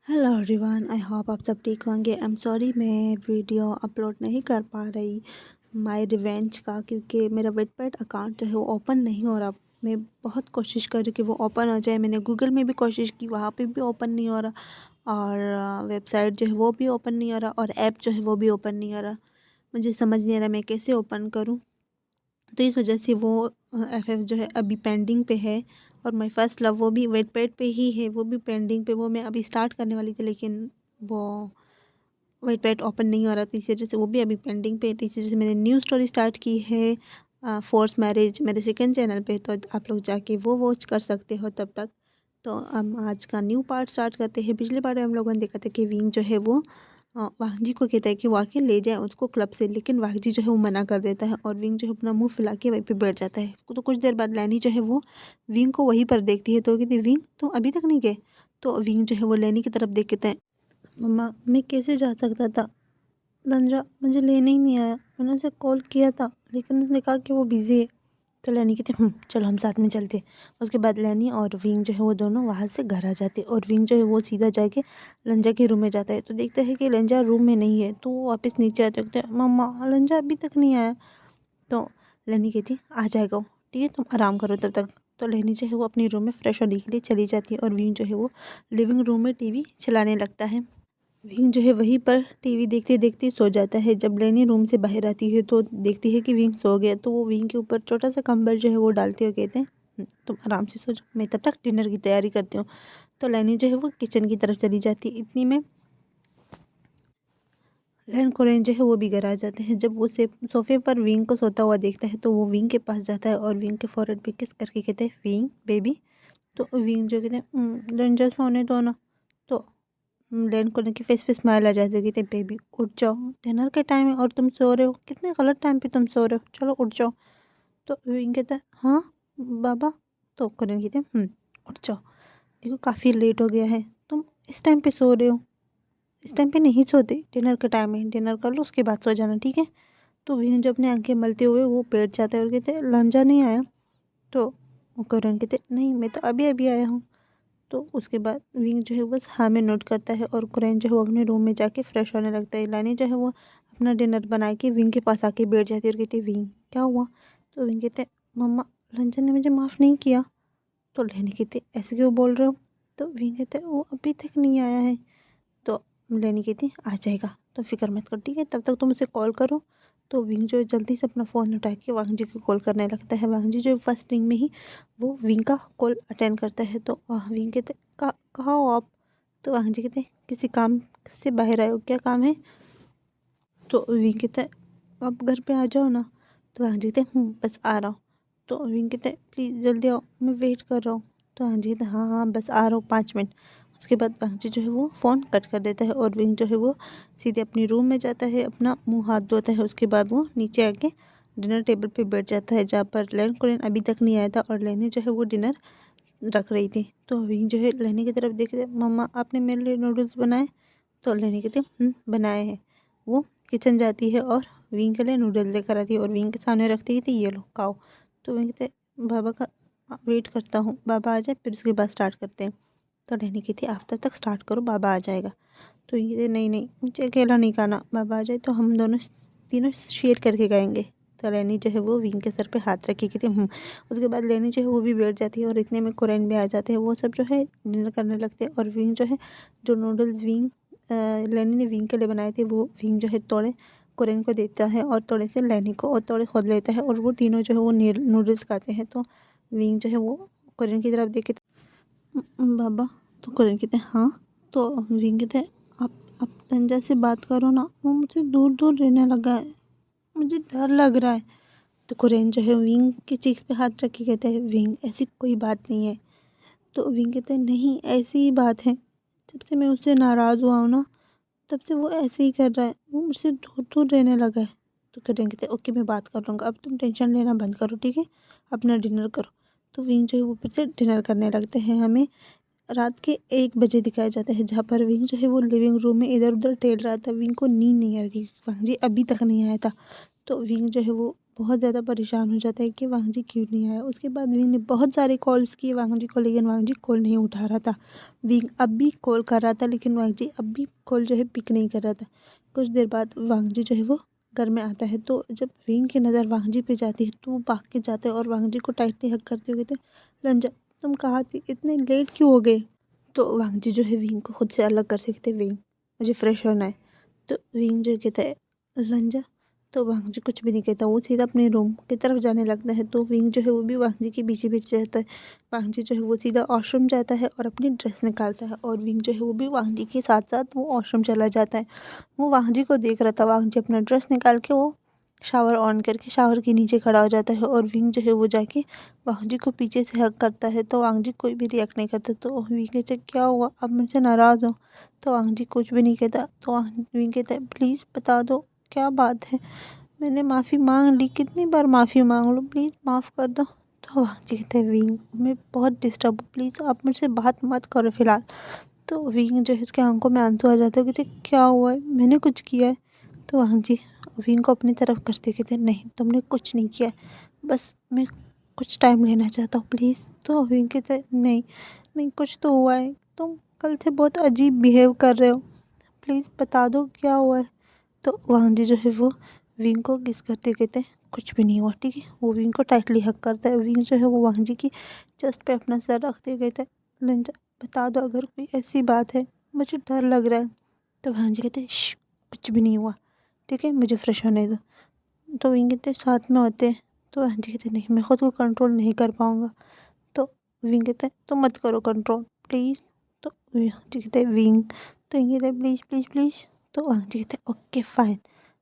Hello everyone, I hope आप सब ठीक होंगे। आई एम सॉरी मैं वीडियो अपलोड नहीं कर पा रही माय रिवेंज का, क्योंकि मेरा वेटपैड अकाउंट जो है वो ओपन नहीं हो रहा। मैं बहुत कोशिश कर रही कि वो ओपन हो जाए। मैंने गूगल में भी कोशिश की, वहाँ पे भी ओपन नहीं हो रहा, और वेबसाइट जो है वो भी ओपन नहीं हो रहा, और ऐप जो है वो भी ओपन नहीं हो रहा। मुझे समझ नहीं आ रहा मैं कैसे ओपन करूँ। तो इस वजह से वो एफ जो है अभी पेंडिंग पे है, और माय फर्स्ट लव वो भी वेटपैड पे ही है, वो भी पेंडिंग पे। वो मैं अभी स्टार्ट करने वाली थी, लेकिन वो वेटपैड ओपन नहीं हो रहा था, इसी वजह से वो भी अभी पेंडिंग पे है। तो इसी वजह से मैंने न्यू स्टोरी स्टार्ट की है फोर्स मैरिज मेरे सेकंड चैनल पे, तो आप लोग जाके वो वॉच कर सकते हो तब तक। तो हम आज का न्यू पार्ट स्टार्ट करते हैं। पिछले पार्ट में हम लोगों ने देखा था कि विंग जो है वो वाहजी को कहता है कि वो आके ले जाए उसको क्लब से, लेकिन वाहजी जो है वो मना कर देता है, और विंग जो है अपना मुंह फुला के वहीं पे बैठ जाता है। तो कुछ देर बाद लैनी जो है वो विंग को वहीं पर देखती है, तो कहती है विंग तुम अभी तक नहीं गए। तो विंग जो है वो लैनी की तरफ देख कहता है, मम्मा मैं कैसे जा सकता था, रंजा मुझे लेने ही नहीं आया। मैंने उसे कॉल किया था, लेकिन उसने कहा कि वो बिज़ी है। तो लैनी कहती चलो हम साथ में चलते। उसके बाद लैनी और विंग जो है वो दोनों वहाँ से घर आ जाते, और विंग जो है वो सीधा जाके लंजा के रूम में जाता है। तो देखता है कि लंजा रूम में नहीं है, तो वो वापस नीचे आते कहते हैं मम्मा लंजा अभी तक नहीं आया। तो लैनी कहती आ जाएगा वो, ठीक है तुम आराम करो तब तक। तो लैनी जो है वो अपनी रूम में फ्रेश होने के लिए चली जाती है, और विंग जो है वो लिविंग रूम में टीवी चलाने लगता है। विंग जो है वहीं पर टीवी देखते देखते सो जाता है। जब लैनी रूम से बाहर आती है तो देखती है कि विंग सो गया, तो वो विंग के ऊपर छोटा सा कंबल जो है वो डालते हुए कहते हैं तुम आराम से सो जाओ, मैं तब तक डिनर की तैयारी करती हूँ। तो लैनी जो है वो किचन की तरफ चली जाती है। इतनी में लैन कोरेन जो है वो भी घर आ जाते हैं। जब वो सोफे पर विंग को सोता हुआ देखता है, तो वो विंग के पास जाता है और विंग के फोrehead पे किस करके कहते हैं विंग बेबी। तो विंग जो कहते हैं लंजा सोने दो ना। तो लैंड करने की फेस पे स्माइल आ जाती है, कहते बेबी उठ जाओ, डिनर के टाइम है और तुम सो रहे हो, कितने गलत टाइम पे तुम सो रहे हो, चलो उठ जाओ। तो विंग कहता है हाँ बाबा। तो करण कहते हैं उठ जाओ, देखो काफ़ी लेट हो गया है, तुम इस टाइम पे सो रहे हो, इस टाइम पे नहीं सोते, डिनर का टाइम है, डिनर कर लो उसके बाद सो जाना, ठीक है। तो विंग जब अपनी आंखें मलते हुए वो बैठ जाता है और कहते हैं लंजा नहीं आया। तो करण कहते नहीं मैं तो अभी अभी आया हूँ। तो उसके बाद विंग जो है बस हाँ में नोट करता है, और कुरैन जो है वो अपने रूम में जाके फ्रेश होने लगता है। लानी जो है वो अपना डिनर बना के विंग के पास आके बैठ जाती है और कहती है विंग क्या हुआ। तो विंग कहते हैं मम्मा लंजन ने मुझे माफ़ नहीं किया। तो लैनी कहती ऐसे क्यों बोल रहे हो। तो विंग कहते वो अभी तक नहीं आया है। तो लैनी कहती आ जाएगा, तो फिक्र मत कर, ठीक है तब तक तुम उसे कॉल करो। तो विंग जो है जल्दी से अपना फ़ोन उठा के वांग जी को कॉल करने लगता है। वांग जी जो है फर्स्ट रिंग में ही वो विंग का कॉल अटेंड करता है। तो विंग कहते कहाँ हो आप। तो वांग जी कहते किसी काम से बाहर आए हो, क्या काम है। तो विंग कहते आप घर पे आ जाओ ना। तो वांग जी कहते बस आ रहा हूँ। तो विंग कहते प्लीज़ जल्दी आओ, मैं वेट कर रहा हूँ। तो वांग जी कहते हाँ हाँ बस आ रहा हूँ 5 मिनट। उसके बाद वांग जी जो है वो फ़ोन कट कर देता है, और विंग जो है वो सीधे अपनी रूम में जाता है, अपना मुंह हाथ धोता है। उसके बाद वो नीचे आके डिनर टेबल पे बैठ जाता है, जहाँ पर लैन कोरियन अभी तक नहीं आया था, और लैनी जो है वो डिनर रख रही थी। तो विंग जो है लैनी की तरफ देखते मम्मा आपने मेरे लिए नूडल्स बनाए। तो लैनी कहती बनाए हैं। वो किचन जाती है और विंग के लिए नूडल्स लेकर आती है, और विंग के सामने रखती है, ये लो खाओ। तो विंग कहते बाबा का वेट करता हूँ, बाबा आ जाए फिर उसके बाद स्टार्ट करते हैं। तो लैनी कहती आप तब तक स्टार्ट करो, बाबा आ जाएगा। तो ये नहीं नहीं मुझे अकेला नहीं खाना, बाबा आ जाए तो हम दोनों तीनों शेयर करके खाएंगे। तो लैनी जो है वो विंग के सर पे हाथ रखी कहती उसके बाद लैनी जो है वो भी बैठ जाती है, और इतने में कुरैन भी आ जाते हैं। वो सब जो है डिनर करने लगते हैं, और विंग जो है जो नूडल्स विंग लैनी ने विंग के लिए बनाए थे वो विंग जो है तोड़े कुरैन को देता है, और तोड़े से लैनी को, और तोड़े खुद लेता है, और वो तीनों जो है वो नूडल्स खाते हैं। तो विंग जो है वो कुरैन की तरफ देखे बाबा। तो कुरैन कहते हैं हाँ। तो विंग कहते हैं आप तंजा से बात करो ना, वो मुझे दूर दूर रहने लगा है, मुझे डर लग रहा है। तो कुरैन जो है विंग की चीक्स पे हाथ रख के कहता है विंग ऐसी कोई बात नहीं है। तो विंग कहते हैं नहीं ऐसी ही बात है, जब से मैं उससे नाराज़ हुआ हूँ ना तब से वो ऐसे ही कर रहा है, वो मुझसे दूर दूर रहने लगा है। तो कुरैन कहते हैं ओके मैं बात कर लूँगा, अब तुम टेंशन लेना बंद करो, ठीक है अपना डिनर करो। तो विंग जो है वो फिर से डिनर करने लगते हैं। हमें रात के 1 बजे दिखाया जाता है, जहाँ पर विंग जो है वो लिविंग रूम में इधर उधर टहल रहा था। विंग को नींद नहीं आ रही थी, वांग जी अभी तक नहीं आया था। तो विंग जो है वो बहुत ज़्यादा परेशान हो जाता है कि वांग जी क्यों नहीं आया। उसके बाद विंग ने बहुत सारे कॉल्स किए वांग जी को, लेकिन वांग जी कॉल नहीं उठा रहा था। विंग अब भी कॉल कर रहा था, लेकिन वांग जी अब भी कॉल जो है पिक नहीं कर रहा था। कुछ देर बाद वांग जी जो है वो घर में आता है, तो जब विंग की नज़र वांग जी पे जाती है तो वो भाग के जाता है और वांग जी को टाइटली हग करते हुए कहते, लंजा तुम कहाँ थी, इतने लेट क्यों हो गए। तो वांग जी जो है विंग को खुद से अलग करके कहते, विंग मुझे फ्रेश होना है। तो विंग जो कहता है, लंजा। तो वांग जी कुछ भी नहीं कहता, वो सीधा अपने रूम की तरफ जाने लगता है। तो विंग जो है वो भी वांग जी के पीछे पीछे रहता है। वांग जी जो है वो सीधा वॉशरूम जाता है और अपनी ड्रेस निकालता है, और विंग जो है वो भी वांग जी के साथ साथ वो वॉशरूम चला जाता है। वो वांग जी को देख रहा था। वांग जी अपना ड्रेस निकाल के वो शावर ऑन करके शावर के नीचे खड़ा हो जाता है, और विंग जो है वो जाके वांग जी को पीछे से हग करता है। तो वांग जी कोई भी रिएक्ट नहीं करता। तो विंग कहते, क्या हुआ, अब मुझसे नाराज़ हो। तो वांग जी कुछ भी नहीं कहता। तो विंग कहता है, प्लीज़ बता दो क्या बात है, मैंने माफ़ी मांग ली, कितनी बार माफ़ी मांग लूँ, प्लीज़ माफ़ कर दो। तो वांग जी कहते हैं, विंग मैं बहुत डिस्टर्ब हूँ, प्लीज़ आप मुझसे बात मत करो फ़िलहाल। तो विंग जो है उसके आंखों में आंसू आ जाते हैं, कहते क्या हुआ है, मैंने कुछ किया है। तो वांग जी विंग को अपनी तरफ करते कहते, नहीं तुमने कुछ नहीं किया है, बस मैं कुछ टाइम लेना चाहता हूँ प्लीज़। तो विंग कहते, नहीं नहीं कुछ तो हुआ है, तुम कल से बहुत अजीब बिहेव कर रहे हो, प्लीज़ बता दो क्या हुआ है। तो वांग जी जो है वो विंग को किस करते कहते हैं, कुछ भी नहीं हुआ, ठीक है। वो विंग को टाइटली हक करता है। विंग जो है वो वांग जी की चेस्ट पे अपना सर रखते हुए कहता है, लंजा बता दो अगर कोई ऐसी बात है, मुझे डर लग रहा है। तो वांग जी कहते हैं, कुछ भी नहीं हुआ, ठीक है, मुझे फ्रेश होने दो। तो विंग कहते साथ में होते हैं। तो वांग जी कहते, नहीं मैं खुद को कंट्रोल नहीं कर पाऊँगा। तो विंग कहता है, तो मत करो कंट्रोल प्लीज़। तो वांग जी कहते हैं, विंग। तो विंग कहते हैं, प्लीज़ प्लीज़ प्लीज़। तो वांग जी कहते हैं, ओके फाइन,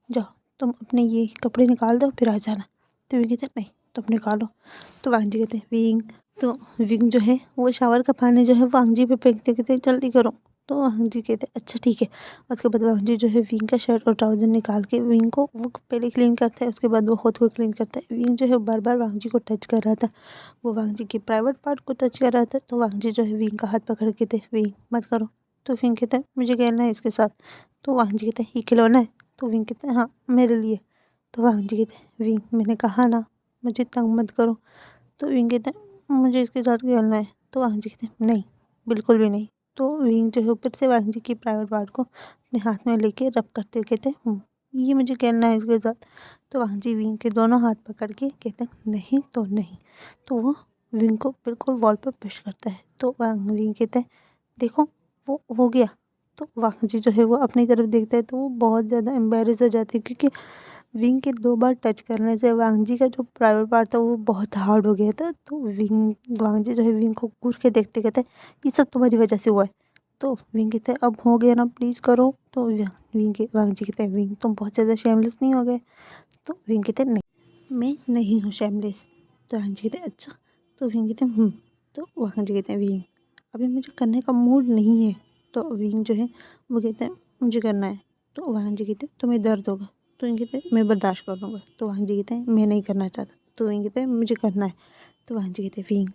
जाओ तुम अपने ये कपड़े निकाल दो फिर आ जाना। तो विंग कहते हैं, नहीं तुम निकालो। तो वांग जी कहते हैं, विंग। तो विंग जो है वो शावर का पानी जो है वांग जी पे फेंकते कहते हैं, जल्दी करो। तो वांग जी कहते हैं, अच्छा ठीक है। उसके बाद वांग जी जो है विंग का शर्ट और ट्राउज़र निकाल के विंग को वो पहले क्लीन करता है, उसके बाद वो खुद को क्लीन करता है। विंग जो है बार बार वांग जी को टच कर रहा था, वो वांग जी के प्राइवेट पार्ट को टच कर रहा था। तो वांग जी जो है विंग का हाथ पकड़ के थे, विंग मत करो। तो विंग कहता है, मुझे खेलना है इसके साथ। तो वांग जी कहते हैं, ये खिलौना है। तो विंग कहते हैं, हाँ मेरे लिए। तो वांग जी कहते हैं, विंग मैंने कहा ना मुझे तंग मत करो। तो विंग कहते हैं, मुझे इसके साथ खेलना है। तो वांग जी कहते हैं, नहीं बिल्कुल भी नहीं। तो विंग जो है ऊपर से वांग जी की प्राइवेट पार्ट को अपने हाथ में लेके रब करते हुए कहते हैं, ये मुझे खेलना है इसके साथ। तो वांग जी विंग के दोनों हाथ पकड़ के कहते हैं, नहीं तो नहीं। तो वो विंग को बिल्कुल वॉल पर पुश करता है। तो विंग कहते हैं, देखो वो हो गया। तो वांग जी जो है वो अपनी तरफ देखता है, तो वो बहुत ज़्यादा एम्बेरस हो जाती है, क्योंकि विंग के 2 बार टच करने से वांग जी का जो प्राइवेट पार्ट था वो बहुत हार्ड हो गया था। तो वांग जी जो है विंग को घूर के देखते कहते हैं, ये सब तुम्हारी वजह से हुआ है। तो विंग कहते हैं, अब हो गया ना प्लीज़ करो। तो वांग जी कहते हैं, विंग तुम बहुत ज़्यादा शेमलेस नहीं हो गए। तो विंग कहते हैं, नहीं मैं नहीं हूँ शेमलेस। तो वांग जी कहते हैं, अच्छा। तो विंग कहते हैं, तो वांग जी कहते हैं, विंग अभी मुझे करने का मूड नहीं है। तो विंग जो है वो कहते हैं, मुझे करना है। तो वांग जी कहते हैं, तुम्हें दर्द होगा। तो विंग कहते हैं, मैं बर्दाश्त कर लूँगा। तो वांग जी कहते हैं, मैं नहीं करना चाहता। तो विंग कहते हैं, मुझे करना है। तो वांग जी कहते हैं, विंग।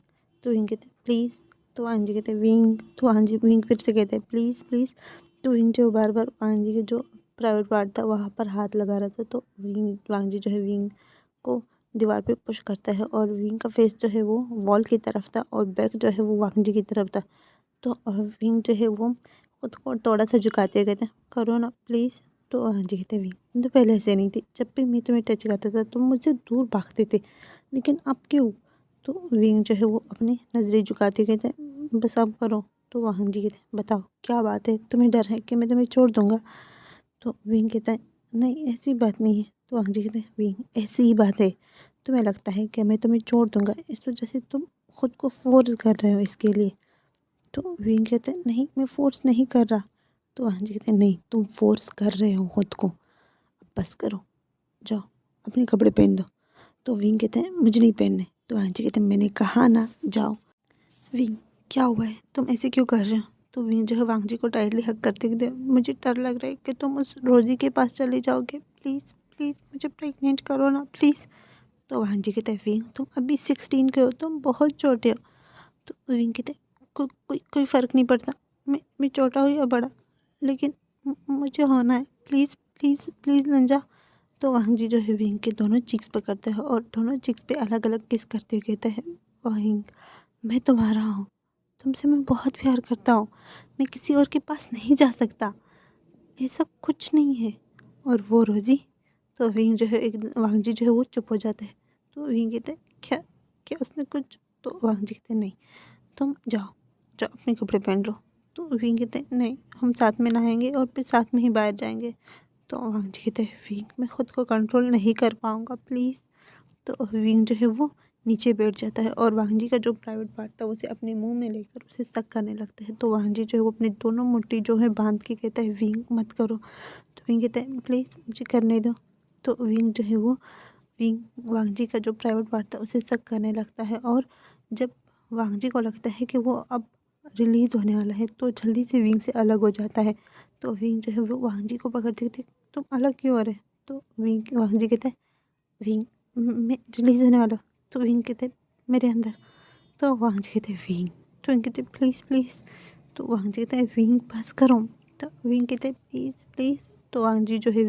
तो विंग कहते हैं, प्लीज़। तो वांग जी कहते हैं, विंग। तो विंग फिर से कहते हैं, प्लीज़ प्लीज़। तो विंग जो बार बार वांग जी के जो प्राइवेट पार्ट था वहाँ पर हाथ लगा रहा था। तो वांग जी जो है विंग को दीवार पे पुश करता है, और विंग का फेस जो है वो वॉल की तरफ था और बैक जो है वो वांग जी की तरफ था। तो विंग जो है वो खुद को थोड़ा सा झुकाते कहते हैं, करो ना प्लीज़। तो वांग जी कहते हैं, विंग तुम तो पहले ऐसे नहीं थी, जब भी मैं तुम्हें टच करता था तुम मुझसे दूर भागते थे, लेकिन अब क्यों। तो विंग जो है वो अपनी नज़रें झुकाते कहते हैं, बस अब करो। तो वांग जी कहते हैं, बताओ क्या बात है, तुम्हें डर है कि मैं तुम्हें छोड़ दूँगा। तो विंग कहता है, नहीं ऐसी बात नहीं है। तो वांग जी कहते हैं, विंग ऐसी ही बात है, तुम्हें लगता है कि मैं तुम्हें छोड़ दूँगा, इस वजह से तुम खुद को फोर्स कर रहे हो इसके लिए। तो विंग कहते हैं, नहीं मैं फोर्स नहीं कर रहा। तो वांग जी कहते हैं, नहीं तुम फोर्स कर रहे हो खुद को, अब बस करो, जाओ अपने कपड़े पहन दो। तो विंग कहते हैं, मुझे नहीं पहनने। तो वांग जी कहते हैं, मैंने कहा ना जाओ। विंग क्या हुआ है, तुम ऐसे क्यों कर रहे हो। तो विंग जो है वांग जी को टाइटली हग करते कहते, मुझे डर लग रहा है कि तुम उस रोज़ी के पास चले जाओगे, प्लीज़ प्लीज़ मुझे प्रेग्नेंट करो ना प्लीज़। तो वांग जी कहते हैं, विंग तुम अभी 16 के हो, तुम बहुत छोटे हो। तो विंग कहते हैं, कोई फ़र्क नहीं पड़ता, मैं छोटा हूँ या बड़ा, लेकिन मुझे होना है, प्लीज़ प्लीज़ प्लीज़ लंजा। तो वांग जी जो है विंग के दोनों चिक्स पकड़ता है और दोनों चिक्स पे अलग अलग किस करते हुए कहता है, वांग मैं तुम्हारा हूँ, तुमसे मैं बहुत प्यार करता हूँ, मैं किसी और के पास नहीं जा सकता, ऐसा कुछ नहीं है। और वो रोज़ी, तो विंग जो है एक वांग जी जो है वो चुप हो जाता है। तो विंग कहते हैं, क्या क्या उसने कुछ? तो वांग जी कहते हैं, नहीं, तुम जाओ जाओ अपने कपड़े पहन लो। तो विंग कहते हैं, नहीं, हम साथ में नहाएंगे और फिर साथ में ही बाहर जाएंगे। तो वांग जी कहते हैं, विंग मैं खुद को कंट्रोल नहीं कर पाऊँगा, प्लीज़। तो विंग जो है वो नीचे बैठ जाता है और वांग जी का जो प्राइवेट पार्ट था उसे अपने मुंह में लेकर उसे सक करने लगता है। तो वांग जी जो है वो अपने दोनों मुट्ठी जो है बांध के कहता है, विंग मत करो। तो विंग कहता है, प्लीज़ मुझे करने दो। तो विंग जो है वो विंग वांग जी का जो प्राइवेट पार्ट था उसे सक करने लगता है। और जब वांग जी को लगता है कि वो अब रिलीज़ होने वाला है तो जल्दी से विंग से अलग हो जाता है। तो विंग जो है वो वांग जी को पकड़ते कहते, तुम अलग क्यों हो रहे? तो वांग जी कहता है, विंग मैं रिलीज़ होने वाला हूँ। तो विंग कहते हैं, मेरे अंदर। तो वांग जी कहते हैं, विंग। तो विंग कहते हैं, प्लीज़ प्लीज़। तो वांग जी कहते हैं, विंग बस करो। तो विंग कहते हैं, प्लीज़ प्लीज़। तो वांग जी जो है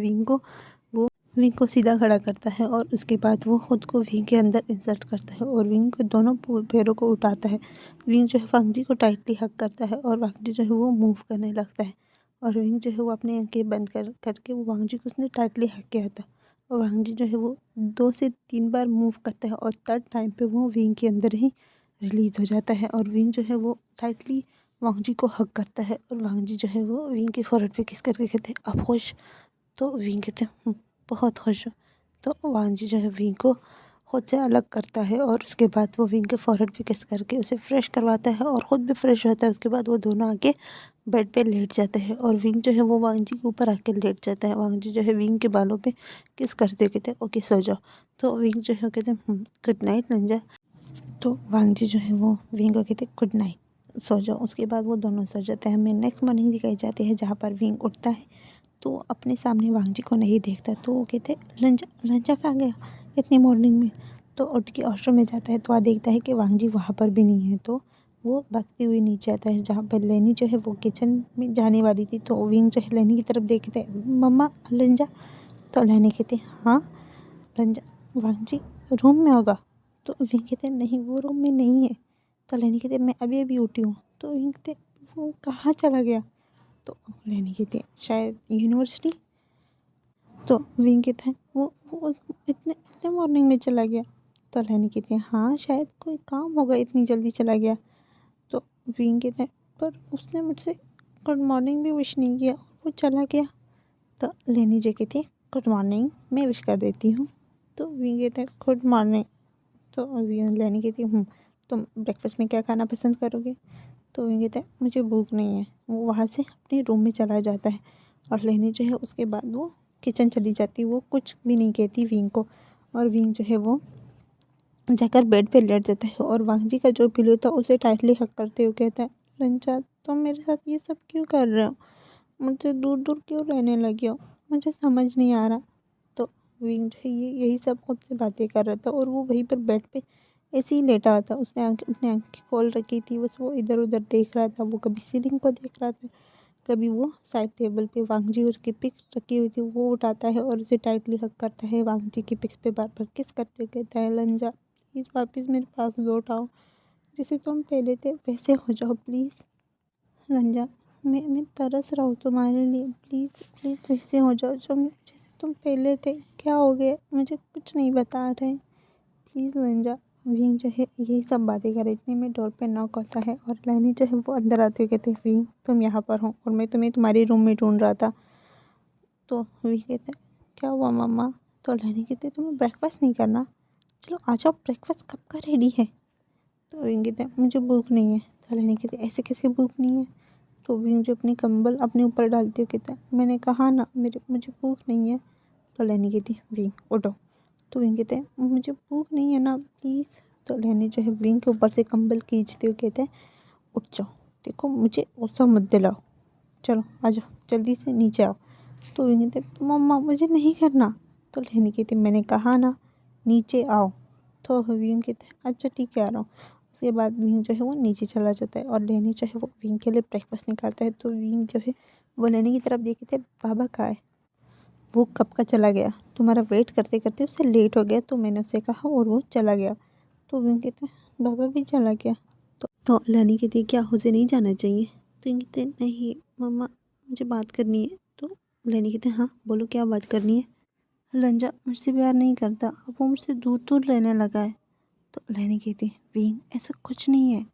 विंग को सीधा खड़ा करता है और उसके बाद वो खुद को विंग के अंदर इंसर्ट करता है और विंग के दोनों पैरों को उठाता है। विंग जो है वांग जी को टाइटली हग करता है और वांग जी जो है वो मूव करने लगता है। और विंग जो है वो अपनी आंखें बंद करके वो वांग जी को उसने टाइटली हग किया था। और वांग जी जो है वो 2 से 3 बार मूव करता है और थर्ड टाइम पे वो विंग के अंदर ही रिलीज़ हो जाता है। और विंग जो है वो टाइटली वांग जी को हग करता है और वांग जी जो है वो विंग के फोrehead पे किस करके कहते हैं, आप खुश? तो विंग कहते हैं, बहुत खुश हूँ। तो वांग जी जो है विंग को खुद से अलग करता है और उसके बाद वो विंग के फोrehead पे किस करके उसे फ्रेश करवाता है और ख़ुद भी फ्रेश होता है। उसके बाद वो दोनों आके बेड पे लेट जाते हैं और विंग जो है वो वांग जी के ऊपर आके लेट जाता है। वांग जी जो है विंग के बालों पे किस करते हुए कहते हैं, ओके सो जाओ। तो विंग जो है कहते हैं, गुड नाइट लंजा। तो वांग जी जो है वो विंग को कहते हैं, गुड नाइट, सो जाओ। उसके बाद वो दोनों सो जाते हैं। हमें नेक्स्ट मॉर्निंग दिखाई जाती है जहाँ पर विंग उठता है तो अपने सामने वांग जी को नहीं देखता। तो वो कहते, लंजा लंजा कहाँ गया इतनी मॉर्निंग में? तो उठ के वॉशरूम में जाता है तो वहाँ देखता है कि वांग जी वहाँ पर भी नहीं है। तो वो भागती हुई नीचे आता है जहाँ पर लेनी जो है वो किचन में जाने वाली थी। तो विंग जो है लेनी की तरफ देखते हैं, मम्मा लंजा। तो लेनी कहते, हाँ लंजा, वांग जी रूम में होगा। तो विंग कहते, नहीं वो रूम में नहीं है। तो लेनी कहते, मैं अभी अभी उठी हूँ। तो विंग कहते, वो कहाँ चला गया? तो लेनी कहती है, शायद यूनिवर्सिटी। तो विंग कहता है, वो इतने इतने मॉर्निंग में चला गया? तो लेनी कहती है, हाँ शायद कोई काम होगा इतनी जल्दी चला गया। तो विंग कहता है, पर उसने मुझसे गुड मॉर्निंग भी विश नहीं किया और वो चला गया। तो लेनी जो कहती है, गुड मॉर्निंग, मैं विश कर देती हूँ। तो विंग कहता है, गुड मॉर्निंग। तो लेनी कहती है, तुम ब्रेकफास्ट में क्या खाना पसंद करोगे? तो विंग कहता है, मुझे भूख नहीं है। वो वहाँ से अपने रूम में चला जाता है और लेनी जो है उसके बाद वो किचन चली जाती है। वो कुछ भी नहीं कहती विंग को और विंग जो है वो जाकर बेड पे लेट जाता है और वांग जी का जो पिलो था उसे टाइटली हक करते हुए कहता है, लंचा तुम मेरे साथ ये सब क्यों कर रहे हो? मुझसे दूर दूर क्यों रहने लगे हो? मुझे समझ नहीं आ रहा। तो विंग जो है ये यही सब खुद से बातें कर रहा था और वो वहीं पर बेड पे ऐसे ही लेटा था। उसने अपनी आँखें खोल रखी थी, बस वो इधर उधर देख रहा था। वो कभी सीलिंग को देख रहा था, कभी वो साइड टेबल पे वांग जी उसकी पिक रखी हुई थी वो उठाता है और उसे टाइटली हग करता है। वांग जी की पिक पे बार बार किस करते कहता है, लंजा प्लीज़ वापस मेरे पास लौट आओ, जैसे तुम पहले थे वैसे हो जाओ प्लीज़। लंजा मैं तरस रहा हूँ तुम्हारे लिए, प्लीज़ प्लीज़ वैसे हो जाओ जो जैसे तुम पहले थे। क्या हो गया? मुझे कुछ नहीं बता रहे, प्लीज़ लंजा। विंग जो है यही सब बातें कर रही इतने में डोर पे नॉक होता है और लैनी जो है वो अंदर आते हुए कहते हैं, विंग तुम यहाँ पर हो और मैं तुम्हें तुम्हारे रूम में ढूंढ रहा था। तो विंग कहते हैं, क्या हुआ मम्मा? तो लैनी कहते हैं, तुम्हें ब्रेकफास्ट नहीं करना? चलो आ जाओ, ब्रेकफास्ट कब का रेडी है? तो विंग कहते हैं, मुझे भूख नहीं है। तो लैनी कहते हैं, ऐसे कैसे भूख नहीं है? तो विंग जो अपनी कंबल अपने ऊपर डालते हुए कहता है, मैंने कहा ना मुझे भूख नहीं है। तो लैनी कहती है, विंग उठो। तो विंग कहते हैं, मुझे भूख नहीं है ना प्लीज़। तो लैनी जो है विंग के ऊपर से कंबल खींचते हुए कहते हैं, उठ जाओ, देखो मुझे गुस्सा मत दिलाओ, चलो आ जाओ जल्दी से नीचे आओ। तो विंग कहते हैं, मम्मा मुझे नहीं करना। तो लैनी कहती है, मैंने कहा ना नीचे आओ। तो विंग कहते हैं, अच्छा ठीक है आ रहा हूँ। उसके बाद विंग जो है वो नीचे चला जाता है और लैनी जो है वो विंग के लिए ब्रेकफास्ट निकालता है। तो विंग जो है वो लैनी की तरफ देखते हैं, बाबा कहाँ है? वो कब का चला गया? तुम्हारा वेट करते करते उससे लेट हो गया, तो मैंने उससे कहा और वो चला गया। तो विंग कहते बाबा भी चला गया। तो लैनी कहती है क्या उसे नहीं जाना चाहिए? तो विंग कहते नहीं मम्मा मुझे बात करनी है। तो लैनी कहते हाँ बोलो क्या बात करनी है? लंजा मुझसे प्यार नहीं करता, अब वो मुझसे दूर दूर रहने लगा है। तो लैनी कहती है विंग ऐसा कुछ नहीं है,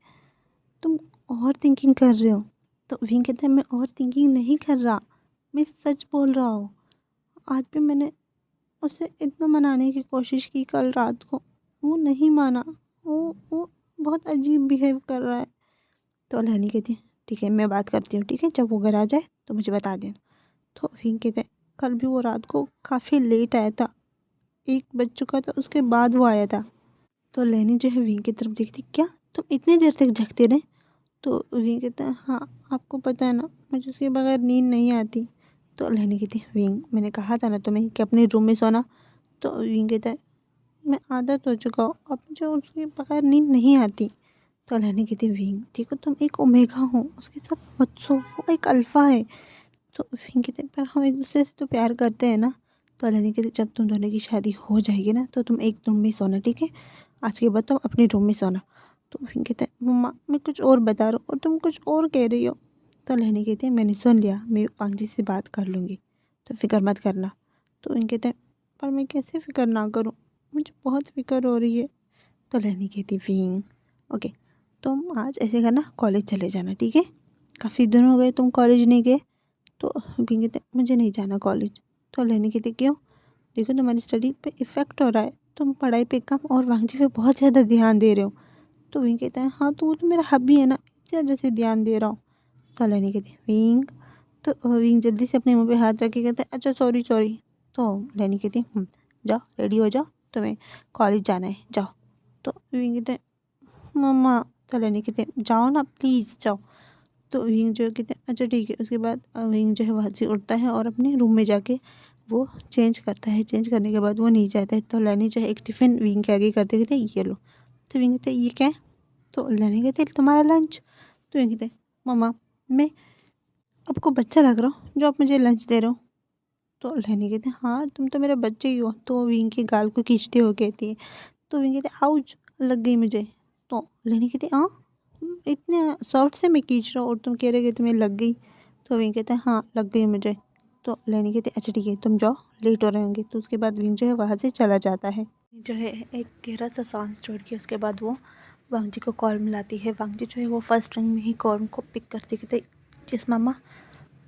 तुम ओवर थिंकिंग कर रहे हो। तो विंग कहता है मैं ओवर थिंकिंग नहीं कर रहा, मैं सच बोल रहा हूँ। आज भी मैंने उसे इतना मनाने की कोशिश की कल रात को, वो नहीं माना। वो बहुत अजीब बिहेव कर रहा है। तो लैनी कहती है ठीक है मैं बात करती हूँ, ठीक है जब वो घर आ जाए तो मुझे बता देना। तो विंग कहते हैं कल भी वो रात को काफ़ी लेट आया था, 1 बज चुका था उसके बाद वो आया था। तो लैनी जो है विंग की तरफ देखती क्या तुम इतनी देर तक जगते रहे? तो विंग कहता है हाँ आपको पता है ना मुझे उसके बगैर नींद नहीं आती। तो लैनी कहती है विंग मैंने कहा था ना तुम्हें कि अपने रूम में सोना। तो विंग कहता है मैं आदत हो चुका हूँ, अब मुझे उसके बगैर नींद नहीं आती। तो लैनी कहती विंग देखो तुम एक ओमेगा हो, उसके साथ मत सो, वो एक अल्फ़ा है। तो विंग कहते पर हम एक दूसरे से तो प्यार करते हैं ना। तो लैनी कहती जब तुम दोनों की शादी हो जाएगी ना तो तुम एक रूम में सोना, ठीक है आज के बाद तुम अपने रूम में सोना। तो विंग कहता है मम्मा मैं कुछ और बता रहा हूँ और तुम कुछ और कह रही हो। तो लैनी कहती है मैंने सुन लिया, मैं वांग जी से बात कर लूँगी, तो फिक्र मत करना। तो विंग कहते हैं पर मैं कैसे फिक्र ना करूँ, मुझे बहुत फिक्र हो रही है। तो लैनी कहती विंग ओके तुम आज ऐसे करना कॉलेज चले जाना, ठीक है काफ़ी दिन हो गए तुम कॉलेज नहीं गए। तो विंग कहते मुझे नहीं जाना कॉलेज। तो लैनी कहती क्यों? देखो तुम्हारी स्टडी पे इफ़ेक्ट हो रहा है, तुम पढ़ाई पे कम और वांग जी पे बहुत ज़्यादा ध्यान दे रहे हो। तो विंग कहता है हाँ तो वो तो मेरा हब्बी है ना, इस वजह से ध्यान दे रहा हूँ। तो लैनी कहती विंग। तो विंग जल्दी से अपने मुँह पे हाथ रख के कहता है अच्छा सॉरी सॉरी। तो लैनी कहती जाओ रेडी हो जाओ, तुम्हें कॉलेज जाना है जाओ। तो विंग कहते हैं मम्मा। तो लैनी कहते जाओ ना प्लीज़ जाओ। तो विंग जो है कहते हैं अच्छा ठीक है। उसके बाद विंग जो है वहाँ से उठता है और अपने रूम में जाके वो चेंज करता है। चेंज करने के बाद वो नीचे आता है। तो लैनी जो है एक टिफ़िन विंग के आगे करते कहते ये लो। तो विंग कहते ये क्या है? तो लैनी कहते तुम्हारा लंच। तो विंग कहते मम्मा मैं आपको बच्चा लग रहा हूँ जो आप मुझे लंच दे रहे हो? तो लैनी कहते हाँ तुम तो मेरे बच्चे ही हो। तो विंग के गाल को खींचते हुए कहती है। तो विंग कहते आउच लग गई मुझे। तो लैनी कहती हाँ इतने सॉफ्ट से मैं खींच रहा हूँ और तुम कह रहे कि तुम्हें लग गई। तो विंग कहते हैं हाँ लग गई मुझे। तो लैनी कहती अच्छा ठीक है तुम जाओ लेट हो रहे होंगे। तो उसके बाद विंग जो है वहाँ से चला जाता है। जो है एक गहरा सा सांस छोड़ के उसके बाद वो वांग जी को कॉल मिलाती है। वांग जी जो है वो फर्स्ट रिंग में ही कॉल को पिक करते कहते यस मामा।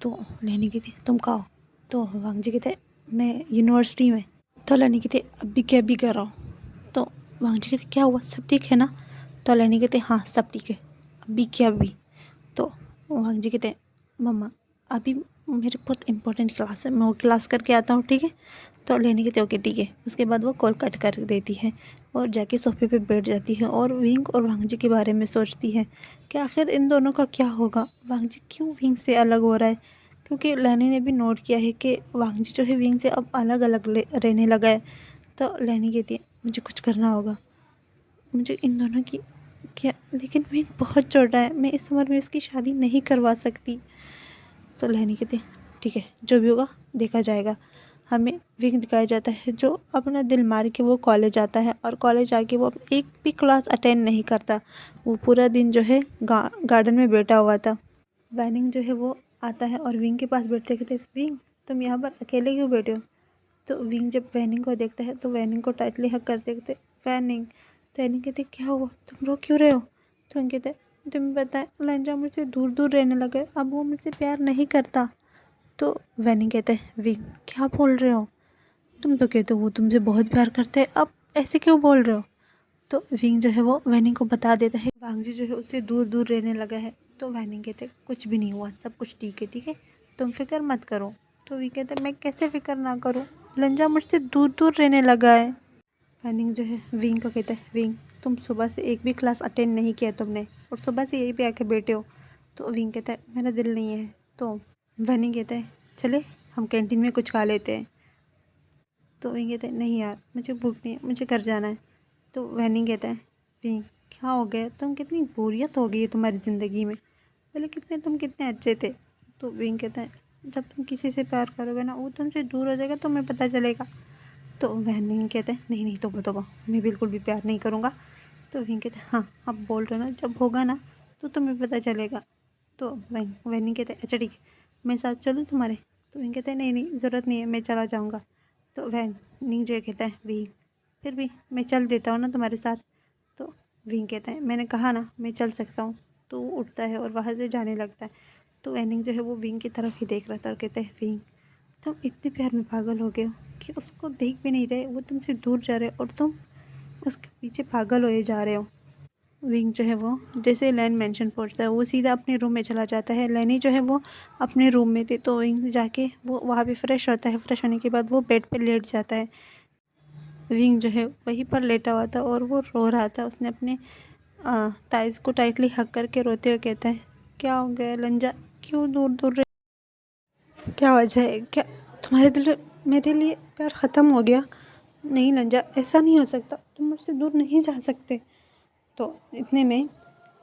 तो लैनी कहती तुम कहाँ हो? तो वांग जी कहते मैं यूनिवर्सिटी में। तो लैनी कहती अभी क्या भी कर रहा हूँ? तो वांग जी कहते क्या हुआ सब ठीक है ना? तो लैनी कहते हाँ सब ठीक है अभी क्या भी। तो वांग जी कहते मम्मा अभी मेरे बहुत इंपॉर्टेंट क्लास है, मैं वो क्लास करके आता हूँ, ठीक है। तो लैनी कहते ओके ठीक है। उसके बाद वो कॉल कट कर देती है और जाके सोफे पे बैठ जाती है और विंग और वांग जी के बारे में सोचती है कि आखिर इन दोनों का क्या होगा। वांग जी क्यों विंग से अलग हो रहा है? क्योंकि लैनी ने भी नोट किया है कि वांग जी जो है विंग से अब अलग अलग रहने लगा है। तो लैनी कहती है मुझे कुछ करना होगा, मुझे इन दोनों की क्या, लेकिन विंग बहुत छोटा है, मैं इस उम्र में इसकी शादी नहीं करवा सकती। तो लैनी कहती ठीक है जो भी होगा देखा जाएगा। हमें विंग दिखाया जाता है जो अपना दिल मार के वो कॉलेज आता है और कॉलेज आके वो एक भी क्लास अटेंड नहीं करता। वो पूरा दिन जो है गार्डन में बैठा हुआ था। वैनिंग जो है वो आता है और विंग के पास बैठते कहते विंग तुम यहाँ पर अकेले क्यों बैठे हो? तो विंग जब वैनिंग को देखता है तो वैनिंग को टाइटली हक करते कहते वैनिंग। तो वैनिंग कहते क्या हुआ तुम रो क्यों रहे हो? तो विंग कहते तुम्हें पता है लंजा मुझसे दूर दूर रहने लगा है, अब वो मुझसे प्यार नहीं करता। तो वैनिंग कहते विंग क्या बोल रहे हो? तुम तो कहते हो वो तुमसे बहुत प्यार करते हैं, अब ऐसे क्यों बोल रहे हो? तो विंग जो है वो वैनिंग को बता देता है वांग जी जो है उससे दूर दूर रहने लगा है। तो वैनिंग कहते कुछ भी नहीं हुआ, सब कुछ ठीक है तुम फिक्र मत करो। तो विंग कहते मैं कैसे फिक्र ना करूँ, लंजा मुझसे दूर दूर रहने लगा है। वैनिंग जो है विंग को कहता है विंग तुम सुबह से एक भी क्लास अटेंड नहीं किया तुमने और सुबह से यहीं पे आके बैठे हो। तो विंग कहता है मेरा दिल नहीं है। तो वैनिंग कहता है चले हम कैंटीन में कुछ खा लेते हैं। तो विंग कहता है नहीं यार मुझे भूख नहीं है, मुझे घर जाना है। तो वैनिंग कहता है विंग क्या हो गया, तुम कितनी बोरियत हो गई है तुम्हारी ज़िंदगी में, पहले तुम कितने अच्छे थे। तो विंग कहता है जब तुम किसी से प्यार करोगे ना वो तुमसे दूर हो जाएगा तुम्हें पता चलेगा। तो वह विंग कहता है नहीं नहीं तोबा तोबा, मैं बिल्कुल भी प्यार नहीं करूँगा। तो विंग कहता है हाँ अब बोल रहे हो ना, जब होगा ना तो तुम्हें पता चलेगा। तो वैनिंग कहता है अच्छा ठीक है, मैं साथ चलूँ तुम्हारे। तो विंग कहता है नहीं नहीं ज़रूरत नहीं है, मैं चला जाऊँगा। तो वैनिंग जो है कहता है विंग फिर भी मैं चल देता हूँ ना तुम्हारे साथ। तो विंग कहता है मैंने कहा ना मैं चल सकता हूँ। तो वो उठता है और वहाँ से जाने लगता है। तो वैनिंग जो है वो विंग की तरफ ही देख रहा था और कहता है विंग तुम इतने प्यार में पागल हो गए हो कि उसको देख भी नहीं रहे, वो तुमसे दूर जा रहे हो और तुम उसके पीछे पागल होए जा रहे हो। विंग जो है वो जैसे लैन मेंशन पहुंचता है वो सीधा अपने रूम में चला जाता है। लैनी जो है वो अपने रूम में थी, तो विंग जाके वो वहाँ पे फ्रेश होता है। फ्रेश होने के बाद वो बेड पे लेट जाता है। विंग जो है वहीं पर लेटा हुआ था और वो रो रहा था। उसने अपने ताइज़ को टाइटली हक करके रोते हुए कहता है क्या हो गया लंजा, क्यों दूर दूर रहे, क्या वजह है, क्या तुम्हारे दिल में मेरे लिए प्यार ख़त्म हो गया? नहीं लंजा, ऐसा नहीं हो सकता, तुम मुझसे दूर नहीं जा सकते। तो इतने में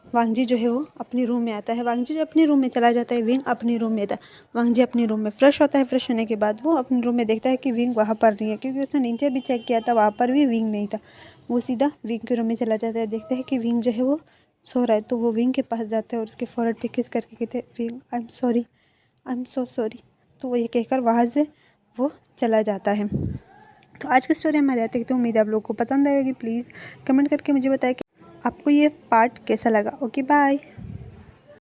वांगजी जो है वो अपने रूम में आता है। वांगजी जो अपने रूम में चला जाता है, विंग अपने रूम में था। वांगजी अपने रूम में फ्रेश होता है। फ्रेश होने के बाद वो अपने रूम में देखता है कि विंग वहाँ पर नहीं है, क्योंकि उसने नीचे भी चेक किया था, वहाँ पर भी विंग नहीं था। वो सीधा विंग के रूम में चला जाता है, देखता है कि विंग जो है वो सो रहा है। तो वो विंग के पास जाता है और उसके फोrehead पे किस करके कहते हैं wing I am sorry, I am so sorry. तो वो ये कहकर वहाँ से वो चला जाता है। तो आज की स्टोरी हमारे यहाँ तक, तो उम्मीद है आप लोगों को पसंद आएगी। प्लीज़ कमेंट करके मुझे बताएं कि आपको ये पार्ट कैसा लगा। Okay bye.